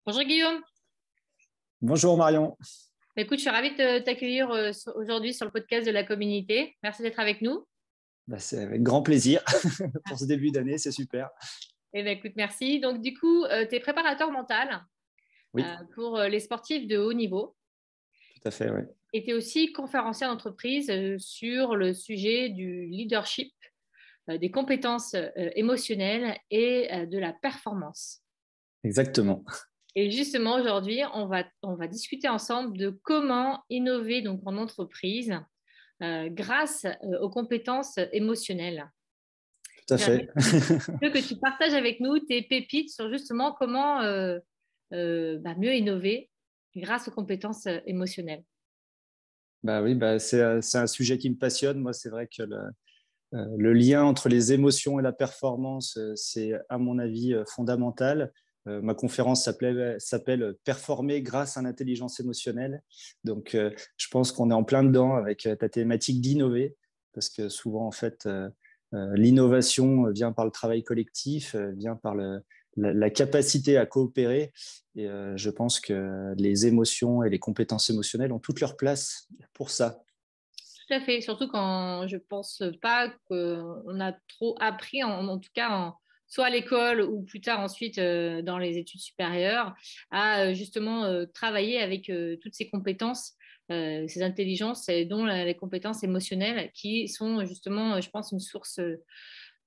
Bonjour Guillaume. Bonjour Marion. Écoute, je suis ravie de t'accueillir aujourd'hui sur le podcast de la communauté. Merci d'être avec nous. C'est avec grand plaisir pour ce début d'année, c'est super. Écoute, merci. Donc, du coup, tu es préparateur mental Oui, pour les sportifs de haut niveau tout à fait, oui. et tu es aussi conférencier d'entreprise sur le sujet du leadership, des compétences émotionnelles et de la performance. Exactement. Et justement, aujourd'hui, on va discuter ensemble de comment innover donc, en entreprise grâce aux compétences émotionnelles. Tout à J'aimerais fait. que tu partages avec nous tes pépites sur justement comment mieux innover grâce aux compétences émotionnelles. Bah oui, c'est un sujet qui me passionne. Moi, c'est vrai que le lien entre les émotions et la performance, c'est à mon avis fondamental. Ma conférence s'appelle Performer grâce à l'intelligence émotionnelle. Donc, je pense qu'on est en plein dedans avec ta thématique d'innover, parce que souvent, en fait, l'innovation vient par le travail collectif, vient par la capacité à coopérer. Et je pense que les émotions et les compétences émotionnelles ont toute leur place pour ça. Tout à fait, surtout quand je pense pas qu'on a trop appris, en tout cas soit à l'école ou plus tard ensuite dans les études supérieures, à justement travailler avec toutes ces compétences, ces intelligences, et dont les compétences émotionnelles qui sont justement, je pense, une source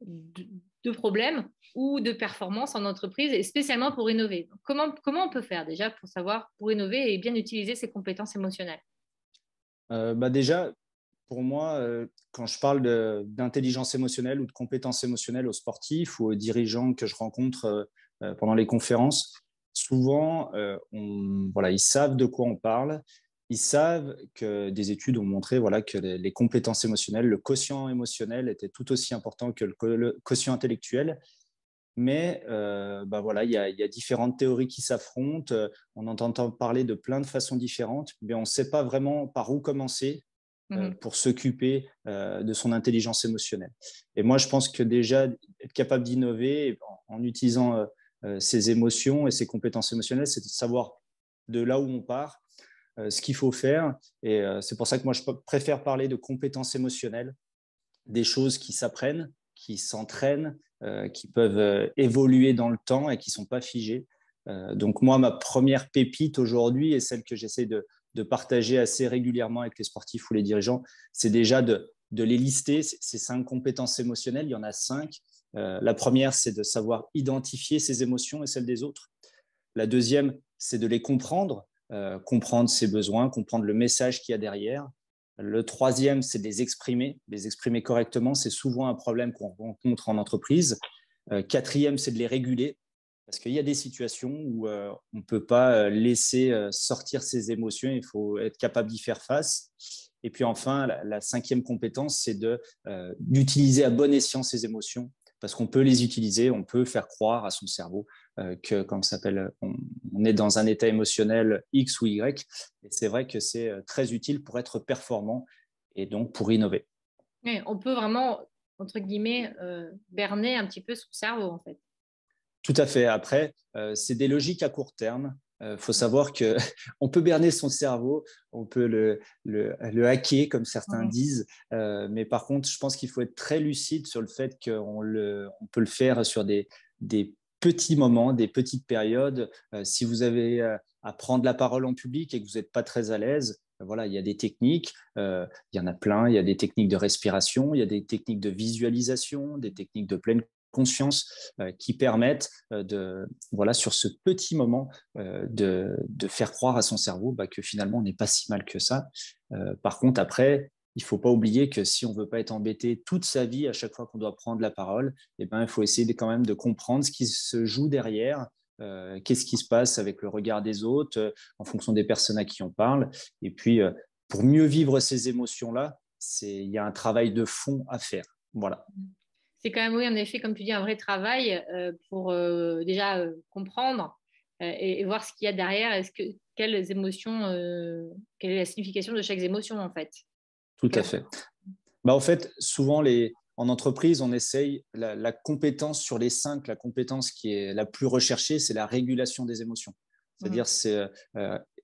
de, de problèmes ou de performance en entreprise, et spécialement pour innover. Donc, comment on peut faire déjà pour savoir, pour innover et bien utiliser ces compétences émotionnelles? Déjà, pour moi, quand je parle d'intelligence émotionnelle ou de compétences émotionnelles aux sportifs ou aux dirigeants que je rencontre pendant les conférences, souvent, voilà, ils savent de quoi on parle. Ils savent que des études ont montré voilà, que les compétences émotionnelles, le quotient émotionnel était tout aussi important que le quotient intellectuel. Mais voilà, il y a différentes théories qui s'affrontent. On entend parler de plein de façons différentes, mais on ne sait pas vraiment par où commencer Mhm. pour s'occuper de son intelligence émotionnelle. Et moi, je pense que déjà, être capable d'innover en utilisant ses émotions et ses compétences émotionnelles, c'est de savoir de là où on part, ce qu'il faut faire. Et c'est pour ça que moi, je préfère parler de compétences émotionnelles, des choses qui s'apprennent, qui s'entraînent, qui peuvent évoluer dans le temps et qui ne sont pas figées. Donc moi, ma première pépite aujourd'hui et celle que j'essaie de partager assez régulièrement avec les sportifs ou les dirigeants, c'est déjà de les lister, ces 5 compétences émotionnelles. Il y en a 5. La première, c'est de savoir identifier ses émotions et celles des autres. La deuxième, c'est de les comprendre, comprendre ses besoins, comprendre le message qu'il y a derrière. Le troisième, c'est de les exprimer correctement. C'est souvent un problème qu'on rencontre en entreprise. Quatrième, c'est de les réguler. Parce qu'il y a des situations où on ne peut pas laisser sortir ses émotions, il faut être capable d'y faire face. Et puis enfin, la 5e compétence, c'est d'utiliser à bon escient ses émotions, parce qu'on peut les utiliser, on peut faire croire à son cerveau que, comme ça s'appelle, on est dans un état émotionnel X ou Y. Et c'est vrai que c'est très utile pour être performant et donc pour innover. Oui, on peut vraiment, entre guillemets, berner un petit peu son cerveau, en fait. Tout à fait. Après, c'est des logiques à court terme. Il faut savoir que on peut berner son cerveau, on peut le hacker, comme certains Mhm. disent. Mais par contre, je pense qu'il faut être très lucide sur le fait on peut le faire sur des petits moments, des petites périodes. Si vous avez à prendre la parole en public et que vous n'êtes pas très à l'aise, voilà, il y a des techniques, il y en a plein. Il y a des techniques de respiration, il y a des techniques de visualisation, des techniques de pleine conscience qui permettent voilà, sur ce petit moment, de faire croire à son cerveau que finalement, on n'est pas si mal que ça. Par contre, après, il ne faut pas oublier que si on ne veut pas être embêté toute sa vie à chaque fois qu'on doit prendre la parole, eh ben, il faut essayer quand même de comprendre ce qui se joue derrière, qu'est-ce qui se passe avec le regard des autres, en fonction des personnes à qui on parle. Et puis, pour mieux vivre ces émotions-là, il y a un travail de fond à faire. Voilà. C'est quand même, oui, en effet, comme tu dis, un vrai travail pour déjà comprendre et voir ce qu'il y a derrière, quelles émotions, quelle est la signification de chaque émotion, en fait. Tout à Quelle- fait. En fait, souvent, en entreprise, on essaye la compétence sur les 5, la compétence qui est la plus recherchée, c'est la régulation des émotions. C'est-à-dire, c'est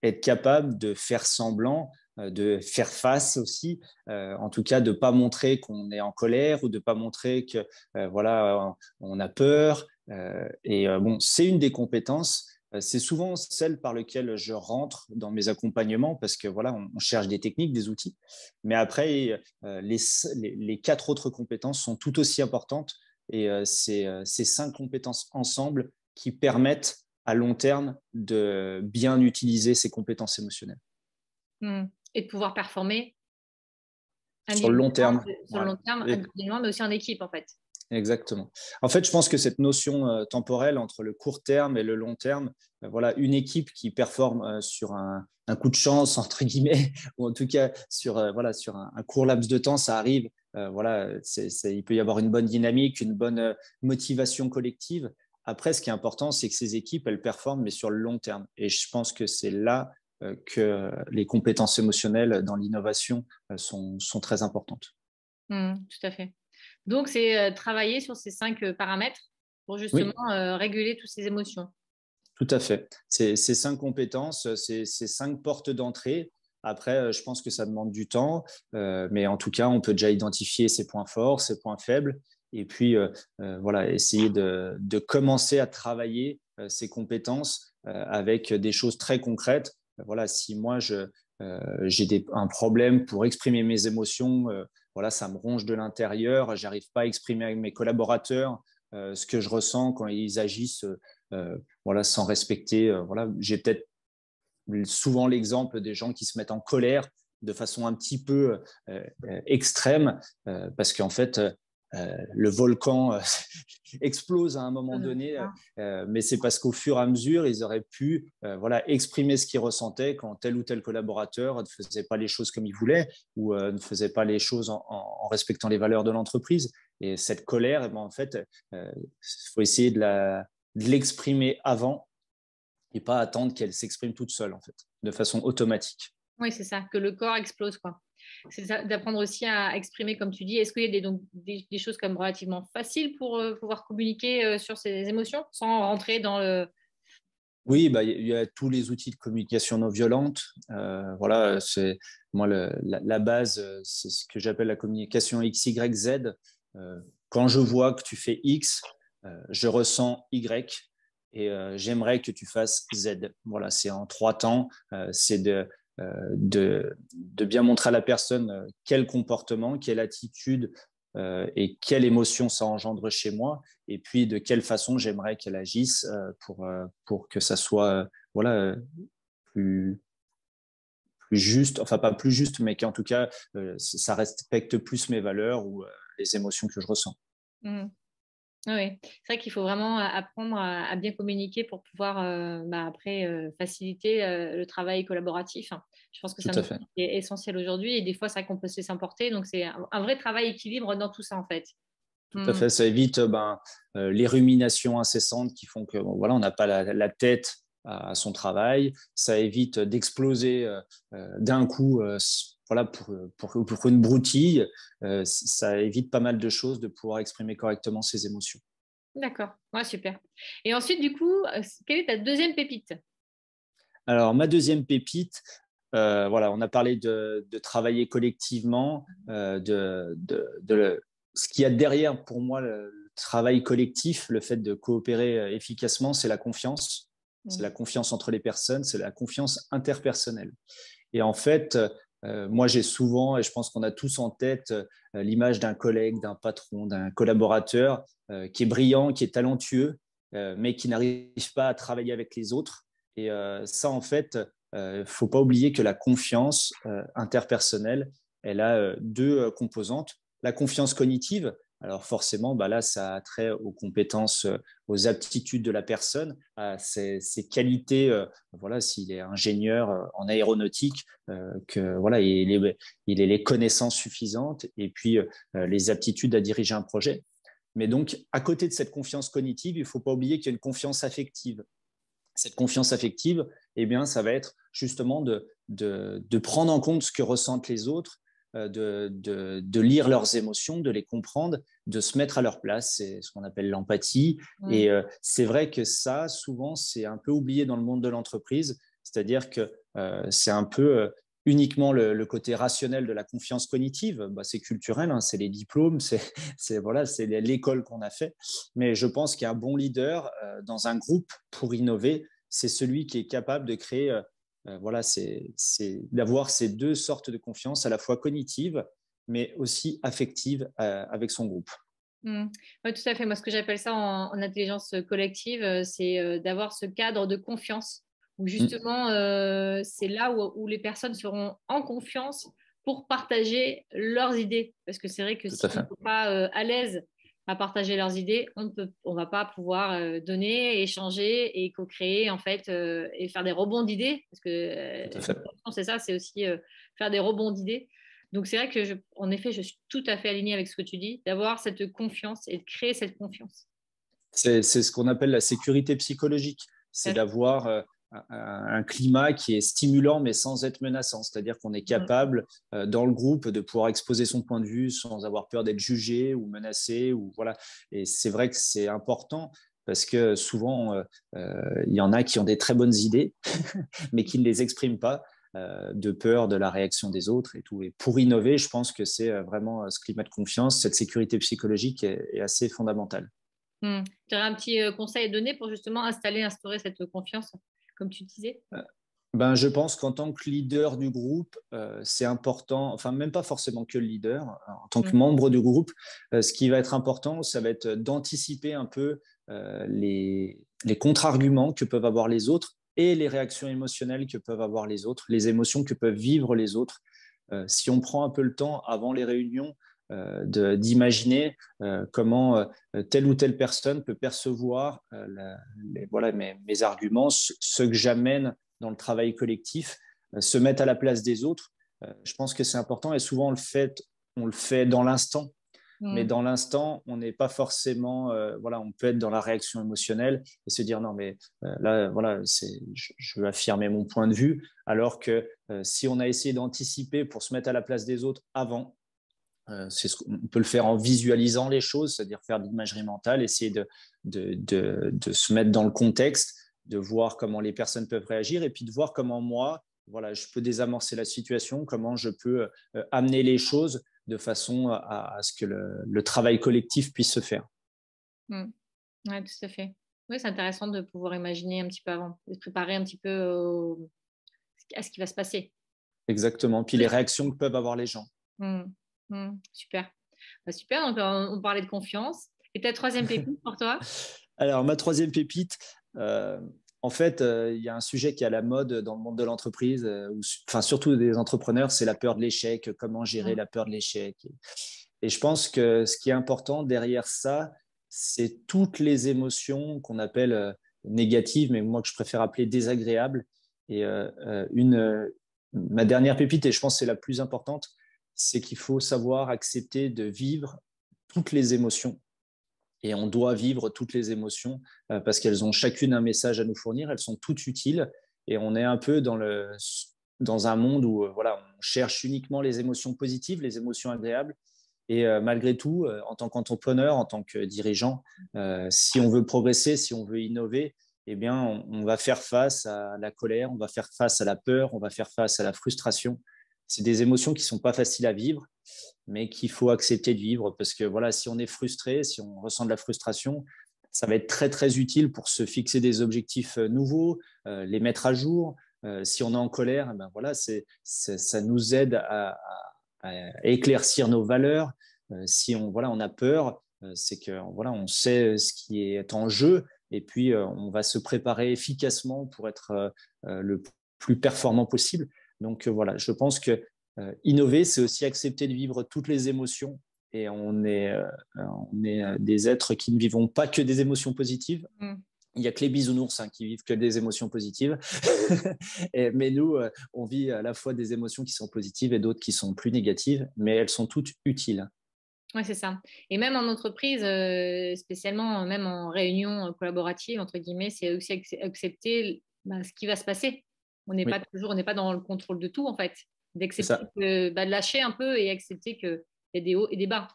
être capable de faire semblant, de faire face aussi, en tout cas de ne pas montrer qu'on est en colère ou de ne pas montrer que voilà, on a peur. Bon, c'est une des compétences. C'est souvent celle par laquelle je rentre dans mes accompagnements parce que voilà, on cherche des techniques, des outils. Mais après, les 4 autres compétences sont tout aussi importantes et c'est ces 5 compétences ensemble qui permettent à long terme de bien utiliser ces compétences émotionnelles. Et de pouvoir performer Sur le long terme. sur le long terme, Et, individuellement, mais aussi en équipe, en fait. exactement. En fait, je pense que cette notion temporelle entre le court terme et le long terme, voilà, une équipe qui performe sur un coup de chance, entre guillemets, ou en tout cas sur, voilà, sur un court laps de temps, ça arrive. Voilà, il peut y avoir une bonne dynamique, une bonne motivation collective. Après, ce qui est important, c'est que ces équipes, elles performent, mais sur le long terme. Et je pense que c'est là que les compétences émotionnelles dans l'innovation sont très importantes. Tout à fait. Donc, c'est travailler sur ces 5 paramètres pour justement Oui, réguler toutes ces émotions. tout à fait. Ces 5 compétences, ces 5 portes d'entrée. Après, je pense que ça demande du temps, mais en tout cas, on peut déjà identifier ses points forts, ses points faibles, et puis voilà, essayer de commencer à travailler ces compétences avec des choses très concrètes. Voilà, si moi j'ai un problème pour exprimer mes émotions, voilà, ça me ronge de l'intérieur, j'arrive pas à exprimer avec mes collaborateurs ce que je ressens quand ils agissent. Voilà, sans respecter. Voilà, j'ai peut-être souvent l'exemple des gens qui se mettent en colère de façon un petit peu extrême parce qu'en fait, le volcan explose à un moment donné, mais c'est parce qu'au fur et à mesure, ils auraient pu voilà, exprimer ce qu'ils ressentaient quand tel ou tel collaborateur ne faisait pas les choses comme il voulait ou ne faisait pas les choses en respectant les valeurs de l'entreprise. Et cette colère, eh ben, en fait, il faut essayer de l'exprimer avant et pas attendre qu'elle s'exprime toute seule, en fait, de façon automatique. Oui, c'est ça, que le corps explose, quoi. C'est ça, d'apprendre aussi à exprimer, comme tu dis. Est-ce qu'il y a des choses comme relativement faciles pour pouvoir communiquer sur ses émotions sans rentrer dans le... Oui, bah, il y a tous les outils de communication non violente. Voilà, c'est moi la base, c'est ce que j'appelle la communication XYZ. Quand je vois que tu fais X, je ressens Y et j'aimerais que tu fasses Z. Voilà, c'est en 3 temps. C'est de bien montrer à la personne quel comportement, quelle attitude et quelle émotion ça engendre chez moi, et puis de quelle façon j'aimerais qu'elle agisse pour que ça soit voilà, plus, plus juste, enfin pas plus juste, mais qu'en tout cas, ça respecte plus mes valeurs ou les émotions que je ressens. Mmh. Oui, c'est vrai qu'il faut vraiment apprendre à bien communiquer pour pouvoir après faciliter le travail collaboratif. Je pense que c'est Tout un à outil fait. qui est essentiel aujourd'hui et des fois, c'est vrai qu'on peut se laisser emporter. Donc, c'est un vrai travail équilibre dans tout ça, en fait. Tout à fait, ça évite les ruminations incessantes qui font que bon, voilà, on n'a pas la tête à son travail. Ça évite d'exploser d'un coup voilà, pour une broutille. Ça évite pas mal de choses de pouvoir exprimer correctement ses émotions. D'accord, ouais, super. Et ensuite, du coup, quelle est ta deuxième pépite? Alors, ma deuxième pépite, voilà, on a parlé de travailler collectivement, ce qu'il y a derrière pour moi le travail collectif, le fait de coopérer efficacement, c'est la confiance. C'est la confiance entre les personnes, c'est la confiance interpersonnelle. Et en fait, moi, j'ai souvent, et je pense qu'on a tous en tête, l'image d'un collègue, d'un patron, d'un collaborateur qui est brillant, qui est talentueux, mais qui n'arrive pas à travailler avec les autres. Et ça, en fait, faut pas oublier que la confiance interpersonnelle, elle a 2 composantes. La confiance cognitive, alors forcément, bah là, ça a trait aux compétences, aux aptitudes de la personne, à ses qualités. Voilà, s'il est ingénieur en aéronautique, que voilà, il ait les connaissances suffisantes et puis les aptitudes à diriger un projet. Mais donc, à côté de cette confiance cognitive, il ne faut pas oublier qu'il y a une confiance affective. Cette confiance affective, eh bien, ça va être justement de prendre en compte ce que ressentent les autres, de lire leurs émotions, de les comprendre, de se mettre à leur place. C'est ce qu'on appelle l'empathie. Et c'est vrai que ça, souvent, c'est un peu oublié dans le monde de l'entreprise. C'est-à-dire que c'est un peu uniquement le côté rationnel de la confiance cognitive. Bah, c'est culturel, hein, c'est les diplômes, voilà, c'est l'école qu'on a fait. Mais je pense qu'un bon leader dans un groupe pour innover, c'est celui qui est capable de créer, voilà, c'est d'avoir ces deux sortes de confiance, à la fois cognitive, mais aussi affective avec son groupe. Oui, tout à fait. Moi, ce que j'appelle ça en intelligence collective, c'est d'avoir ce cadre de confiance où justement, c'est là où les personnes seront en confiance pour partager leurs idées. Parce que c'est vrai que Tout si à on fait. n'est pas à l'aise à partager leurs idées, on va pas pouvoir donner, échanger et co-créer en fait et faire des rebonds d'idées. Parce que Tout à fait. c'est ça, c'est aussi faire des rebonds d'idées. Donc, c'est vrai que, en effet, je suis tout à fait alignée avec ce que tu dis, d'avoir cette confiance et de créer cette confiance. C'est ce qu'on appelle la sécurité psychologique. C'est d'avoir un climat qui est stimulant mais sans être menaçant. C'est-à-dire qu'on est capable, dans le groupe, de pouvoir exposer son point de vue sans avoir peur d'être jugé ou menacé. Ou, voilà. Et c'est vrai que c'est important parce que souvent, il y en a qui ont des très bonnes idées, mais qui ne les expriment pas. De peur de la réaction des autres et tout. Et pour innover, je pense que c'est vraiment ce climat de confiance, cette sécurité psychologique est assez fondamentale. Tu aurais un petit conseil à donner pour justement instaurer cette confiance, comme tu disais? Ben, je pense qu'en tant que leader du groupe, c'est important, enfin même pas forcément que le leader, en tant que membre du groupe, ce qui va être important, ça va être d'anticiper un peu les contre-arguments que peuvent avoir les autres et les réactions émotionnelles que peuvent avoir les autres, les émotions que peuvent vivre les autres. Si on prend un peu le temps avant les réunions d'imaginer comment telle ou telle personne peut percevoir voilà, mes arguments, ce que j'amène dans le travail collectif, se mettre à la place des autres. Je pense que c'est important et souvent on le fait dans l'instant. Mais dans l'instant, on n'est pas forcément, voilà, on peut être dans la réaction émotionnelle et se dire non, mais là, voilà, je veux affirmer mon point de vue. Alors que si on a essayé d'anticiper pour se mettre à la place des autres avant, on peut le faire en visualisant les choses, c'est-à-dire faire de l'imagerie mentale, essayer de se mettre dans le contexte, de voir comment les personnes peuvent réagir et puis de voir comment moi, voilà, je peux désamorcer la situation, comment je peux amener les choses de façon à ce que le travail collectif puisse se faire. Oui, tout à fait. Oui, c'est intéressant de pouvoir imaginer un petit peu avant, de se préparer un petit peu à ce qui va se passer. Exactement. Puis les réactions que peuvent avoir les gens. Super. Bah, super, donc on parlait de confiance. Et ta troisième pépite pour toi? Alors, ma troisième pépite, en fait, il y a un sujet qui est à la mode dans le monde de l'entreprise, enfin, surtout des entrepreneurs, c'est la peur de l'échec, comment gérer la peur de l'échec. Et je pense que ce qui est important derrière ça, c'est toutes les émotions qu'on appelle négatives, mais moi que je préfère appeler désagréables. Et ma dernière pépite, et je pense que c'est la plus importante, c'est qu'il faut savoir accepter de vivre toutes les émotions et on doit vivre toutes les émotions parce qu'elles ont chacune un message à nous fournir, elles sont toutes utiles et on est un peu dans un monde où voilà, on cherche uniquement les émotions positives, les émotions agréables et malgré tout, en tant qu'entrepreneur, en tant que dirigeant, si on veut progresser, si on veut innover, eh bien, on va faire face à la colère, on va faire face à la peur, on va faire face à la frustration. C'est des émotions qui ne sont pas faciles à vivre mais qu'il faut accepter de vivre parce que voilà, si on est frustré, si on ressent de la frustration, ça va être très très utile pour se fixer des objectifs nouveaux, les mettre à jour. Si on est en colère, ben voilà, ça nous aide à éclaircir nos valeurs. Si on voilà, on a peur, c'est que voilà, on sait ce qui est en jeu et puis on va se préparer efficacement pour être le plus performant possible. Donc voilà, je pense que innover, c'est aussi accepter de vivre toutes les émotions. Et on est des êtres qui ne vivons pas que des émotions positives. Il n'y a que les bisounours qui vivent que des émotions positives. Mais nous, on vit à la fois des émotions qui sont positives et d'autres qui sont plus négatives, mais elles sont toutes utiles. Oui, c'est ça. Et même en entreprise, spécialement, même en réunion collaborative, entre guillemets, c'est aussi accepter ce qui va se passer. On n'est pas Oui. toujours, on n'est pas dans le contrôle de tout, en fait. C'est d'accepter ça. de lâcher un peu et accepter qu'il y a des hauts et des bas.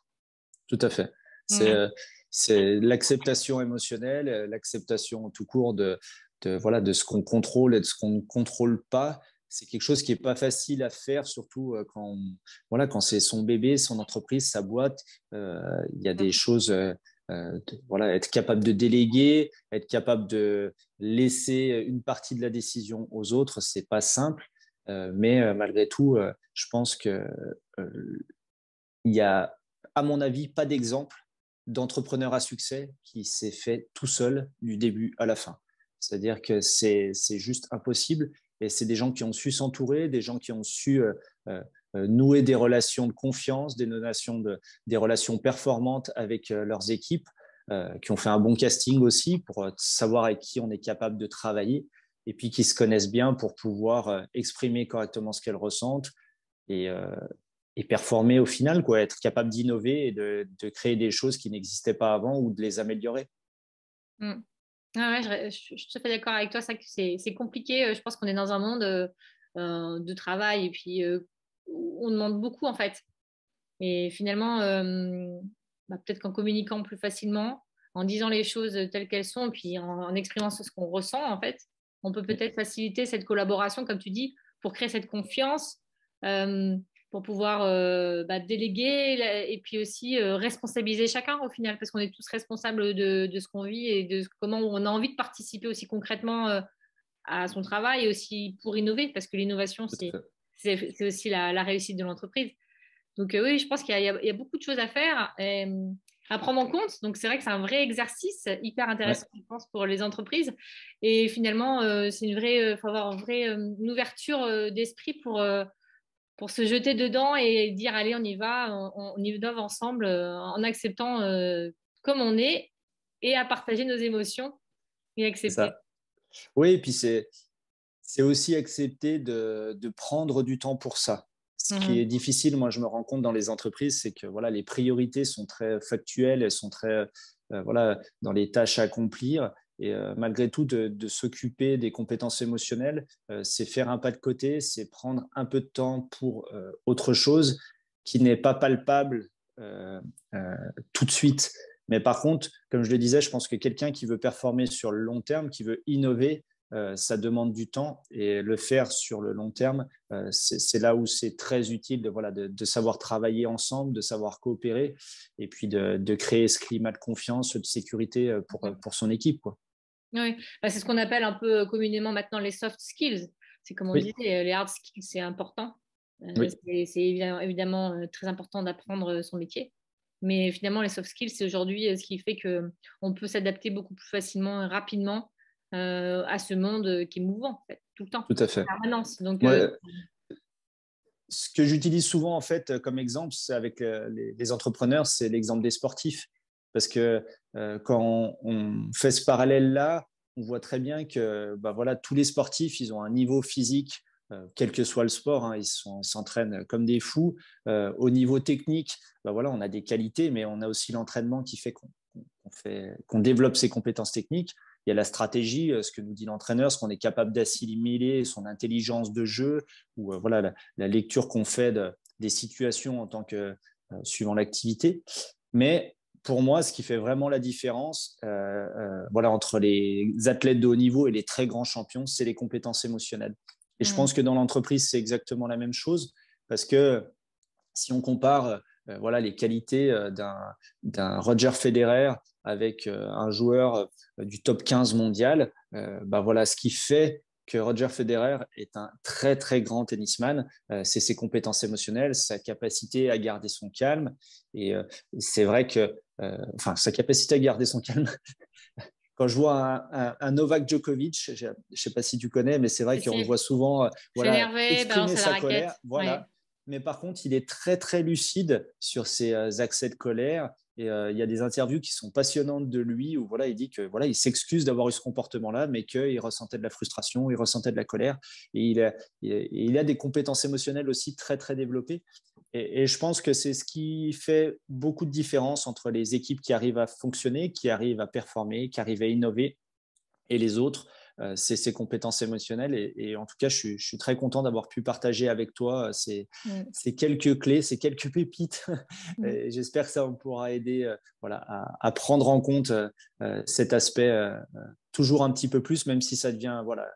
Tout à fait. C'est Mm. euh, c'est l'acceptation émotionnelle, l'acceptation tout court voilà, de ce qu'on contrôle et de ce qu'on ne contrôle pas. C'est quelque chose qui n'est pas facile à faire, surtout voilà, quand c'est son bébé, son entreprise, sa boîte. Il y a des choses, voilà, être capable de déléguer, être capable de laisser une partie de la décision aux autres, c'est pas simple. Mais malgré tout, je pense que il y a, à mon avis, pas d'exemple d'entrepreneur à succès qui s'est fait tout seul du début à la fin. C'est-à-dire que c'est juste impossible. Et c'est des gens qui ont su s'entourer, des gens qui ont su nouer des relations de confiance, des relations performantes avec leurs équipes, qui ont fait un bon casting aussi pour savoir avec qui on est capable de travailler, et puis qui se connaissent bien pour pouvoir exprimer correctement ce qu'elles ressentent et, performer au final, quoi, être capable d'innover et de créer des choses qui n'existaient pas avant ou de les améliorer. Mm. Ah ouais, je suis tout à fait d'accord avec toi. C'est compliqué. Je pense qu'on est dans un monde de travail et puis où on demande beaucoup en fait. Et finalement, peut-être qu'en communiquant plus facilement, en disant les choses telles qu'elles sont, et puis en exprimant ce qu'on ressent en fait, on peut peut-être faciliter cette collaboration, comme tu dis, pour créer cette confiance, euh, pour pouvoir déléguer et puis aussi responsabiliser chacun au final, parce qu'on est tous responsables de ce qu'on vit et de comment on a envie de participer aussi concrètement à son travail et aussi pour innover, parce que l'innovation, Tout à fait. c'est aussi la réussite de l'entreprise. Donc oui, je pense qu'il y a beaucoup de choses à faire et à prendre en compte. Donc c'est vrai que c'est un vrai exercice hyper Ouais, intéressant, je pense, pour les entreprises. Et finalement, c'est une vraie, faut avoir une ouverture d'esprit pour se jeter dedans et dire allez, on y va, on innove ensemble en acceptant comme on est et à partager nos émotions et c'est accepter. ça. Oui, et puis c'est aussi accepter de prendre du temps pour ça. Ce qui est Mhm. difficile, moi je me rends compte dans les entreprises, c'est que voilà, les priorités sont très factuelles, elles sont très voilà, dans les tâches à accomplir. Et malgré tout, de s'occuper des compétences émotionnelles, c'est faire un pas de côté, c'est prendre un peu de temps pour autre chose qui n'est pas palpable euh, euh, tout de suite. Mais par contre, comme je le disais, je pense que quelqu'un qui veut performer sur le long terme, qui veut innover, ça demande du temps et le faire sur le long terme, c'est là où c'est très utile voilà, de savoir travailler ensemble, de savoir coopérer et puis de créer ce climat de confiance, de sécurité pour son équipe, quoi. Oui, c'est ce qu'on appelle un peu communément maintenant les soft skills. C'est comme on disait, Oui, les hard skills, c'est important. oui, C'est évidemment très important d'apprendre son métier. Mais finalement, les soft skills, c'est aujourd'hui ce qui fait qu'on peut s'adapter beaucoup plus facilement et rapidement à ce monde qui est mouvant, en fait, tout le temps, tout à en fait. permanence. Donc, Moi, ce que j'utilise souvent en fait comme exemple, c'est avec les entrepreneurs, c'est l'exemple des sportifs, parce que quand on fait ce parallèle-là, on voit très bien que bah, voilà, tous les sportifs, ils ont un niveau physique, quel que soit le sport, hein, ils s'entraînent comme des fous. Au niveau technique, bah, voilà, on a des qualités, mais on a aussi l'entraînement qui fait qu'on développe ses compétences techniques. Il y a la stratégie, ce que nous dit l'entraîneur, ce qu'on est capable d'assimiler, son intelligence de jeu, ou voilà, la lecture qu'on fait des situations en tant que suivant l'activité. Mais pour moi, ce qui fait vraiment la différence voilà, entre les athlètes de haut niveau et les très grands champions, c'est les compétences émotionnelles. Et je pense que dans l'entreprise, c'est exactement la même chose, parce que si on compare voilà, les qualités d'un Roger Federer avec un joueur du top 15 mondial, bah voilà, ce qui fait que Roger Federer est un très très grand tennisman, c'est ses compétences émotionnelles, sa capacité à garder son calme. Et c'est vrai que, enfin, sa capacité à garder son calme. Quand je vois un Novak Djokovic, je ne sais pas si tu connais, mais c'est vrai qu'on le c'est voit souvent voilà, s'énerver, exprimer balancer la sa raquette. colère. Ouais. Voilà. Mais par contre, il est très, très lucide sur ses accès de colère. Et il y a des interviews qui sont passionnantes de lui où voilà, il dit que voilà, il s'excuse d'avoir eu ce comportement-là, mais qu'il ressentait de la frustration, il ressentait de la colère. Et il a des compétences émotionnelles aussi très, très développées. Et je pense que c'est ce qui fait beaucoup de différence entre les équipes qui arrivent à fonctionner, qui arrivent à performer, qui arrivent à innover et les autres. c'est ces compétences émotionnelles. Et en tout cas, je suis très content d'avoir pu partager avec toi ces quelques clés, ces quelques pépites. Et j'espère que ça pourra aider voilà, à prendre en compte cet aspect toujours un petit peu plus, même si ça devient voilà,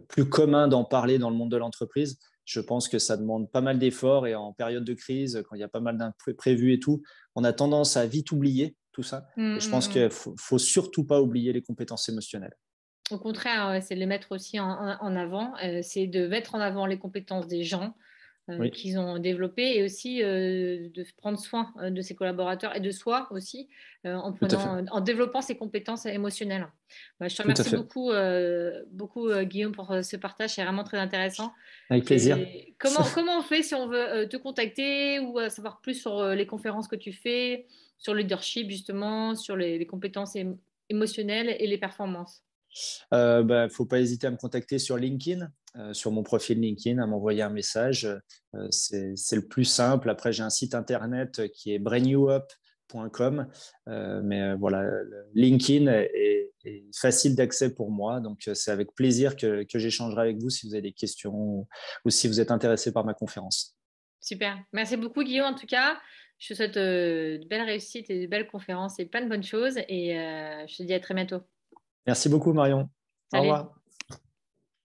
plus commun d'en parler dans le monde de l'entreprise. Je pense que ça demande pas mal d'efforts et en période de crise, quand il y a pas mal d'imprévus et tout, on a tendance à vite oublier tout ça. Et je pense qu'il ne faut surtout pas oublier les compétences émotionnelles. Au contraire, c'est de les mettre aussi en avant. C'est de mettre en avant les compétences des gens Oui, qu'ils ont développées et aussi de prendre soin de ses collaborateurs et de soi aussi tout à fait. en développant ses compétences émotionnelles. Je te Tout à remercie fait. beaucoup Guillaume, pour ce partage. C'est vraiment très intéressant. Avec plaisir. Et comment on fait si on veut te contacter ou savoir plus sur les conférences que tu fais, sur le leadership justement, sur les compétences émotionnelles et les performances? Faut pas hésiter à me contacter sur LinkedIn, sur mon profil LinkedIn, à m'envoyer un message. C'est le plus simple. Après, j'ai un site internet qui est brainyouup.com. Voilà, LinkedIn est facile d'accès pour moi. Donc, c'est avec plaisir que j'échangerai avec vous si vous avez des questions ou si vous êtes intéressé par ma conférence. Super. Merci beaucoup, Guillaume, en tout cas. Je te souhaite de belles réussites et de belles conférences et plein de bonnes choses. Et je te dis à très bientôt. Merci beaucoup, Marion. Au Salut. revoir.